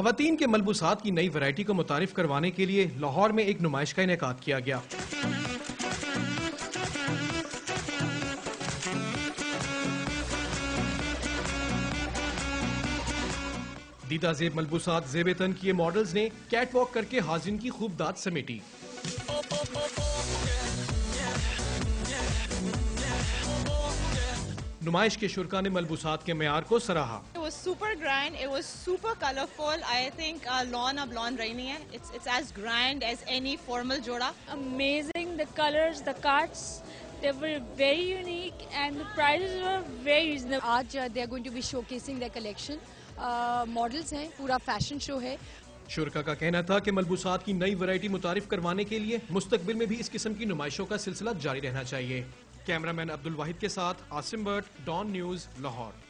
خواتین کے ملبوسات کی نئی ویرائٹی کو متعارف کروانے کے لیے لاہور میں ایک نمائش کا انعقاد کیا گیا۔ دیدہ زیب ملبوسات زیب تن کیے ماڈلز نے کیٹ واک کر کے حاضرین کی خوب داد سمیٹی۔ نمائش کے شرکا نے ملبوسات کے معیار کو سراہا۔ It was super grand, it was super colorful. I think lawn اب lawn رہی نہیں ہے. It's as grand as any formal جوڑا. Amazing, the colors, the cuts, they were very unique and the prices were very reasonable. آج they are going to be showcasing their collection. Models ہیں, پورا fashion show ہے۔ شرکا کا کہنا تھا کہ ملبوسات کی نئی ویرائٹی متعارف کروانے کے لیے مستقبل میں بھی اس قسم کی نمائشوں کا سلسلہ جاری رہنا چاہیے۔ کیمرہ مین عبد الواحد کے ساتھ عاصم بٹ، ڈان نیوز، لاہور۔